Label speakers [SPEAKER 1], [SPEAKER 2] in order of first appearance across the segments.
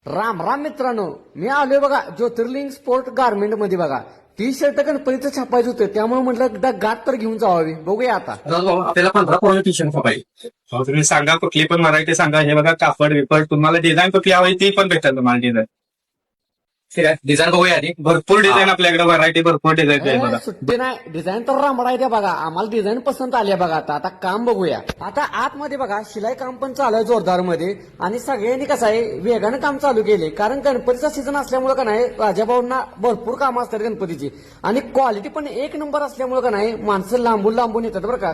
[SPEAKER 1] राम राम मित्रांनो, मी आलोय बघा ज्योतिर्लिंग स्पोर्ट गारमेंट मध्ये बघा. टी शर्ट गणपतीचं छापायचं होतं, त्यामुळे म्हटलं एकदा गाठ तर घेऊन जावावी. बघूया आता.
[SPEAKER 2] आपल्याला 15 पोळी टी शर्ट पाहिजे. तुम्ही सांगा कुठली पण व्हरायटी सांगा. हे बघा कापड विपड तुम्हाला डिझाईन कुठली हवी ती पण भेटेल तुम्हाला डिझाईन. डिझाईन बघूया आधी. भरपूर डिझाईन आपल्याकडे व्हरायटी भरपूर डिझाईन आहे बघा.
[SPEAKER 1] सुट्टी नाही, डिझाईन तर रामडा आहे त्या बघा. आम्हाला डिझाईन पसंत आली बघा. आता काम बघूया. आता आतमध्ये बघा शिलाई काम पण चालू आहे जोरदार मध्ये. आणि सगळ्यांनी कसं आहे वेगानं काम चालू केले, कारण गणपतीचा सीझन असल्यामुळे का नाही राजाभाऊंना भरपूर कामं असतात गणपतीची. आणि क्वालिटी पण एक नंबर असल्यामुळे का नाही माणसं लांबून लांबून येतात बरं का.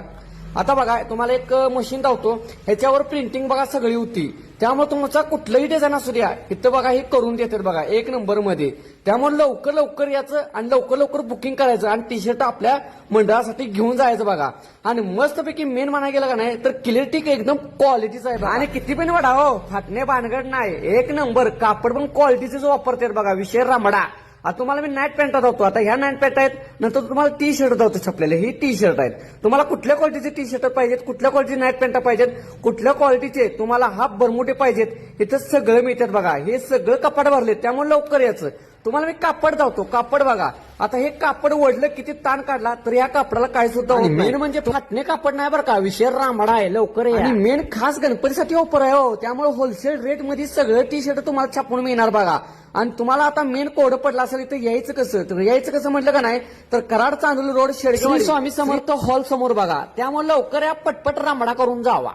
[SPEAKER 1] आता बघा तुम्हाला एक मशीन दावतो, ह्याच्यावर प्रिंटिंग बघा सगळी होती. त्यामुळे तुमचा कुठलंही डिझाईन असू द्या इथं बघा हे करून देतात बघा एक नंबर मध्ये. त्यामुळे लवकर लवकर याचं आणि लवकर लवकर बुकिंग करायचं आणि टी शर्ट आपल्या मंडळासाठी घेऊन जायचं बघा. आणि मस्तपैकी मेन म्हणायला गेलं का नाही तर क्लिअरिटी एकदम क्वालिटीचा आहे. आणि किती पण वाढा हो, फाटणे भानगड नाही, एक नंबर कापड पण क्वालिटीचे वापरतात बघा. विषय रामडा. आता तुम्हाला मी नाईट पॅन्ट दावतो. आता ह्या नाईट पॅन्ट आहेत, नंतर तुम्हाला टी शर्ट दावतो छापलेले. ही टी शर्ट आहेत. तुम्हाला कुठल्या क्वालिटीचे टी शर्ट पाहिजेत, कुठल्या क्वालिटीचे नाईट पॅन्ट पाहिजेत, कुठल्या क्वालिटीचे तुम्हाला हाफ बरमुटे पाहिजेत, इथं सगळं मिळतात बघा. हे सगळं कपाट भरले, त्यामुळे लवकर यायचं. तुम्हाला मी कापड दावतो. कापड बघा. आता हे कापड वडलं किती ताण काढला तर या कापडाला काय सुद्धा होत नाही. मेन म्हणजे फाटणे कापड नाही बरं का. विषय रामडा आहे, लवकर या. आणि मेन खास गणपतीसाठी ऑफर आहे हो. त्यामुळे होलसेल रेट मध्ये सगळं टी शर्ट तुम्हाला छापून मिळणार बघा. आणि तुम्हाला आता मेन कोड पडला असेल इथं यायचं कसं, तर यायचं कसं म्हटलं का नाही तर कराड चांदोली रोड शेडगाव स्वामी समर्थ हॉल समोर बघा. त्यामुळे लवकर या, पटपट रामडा करून जावा.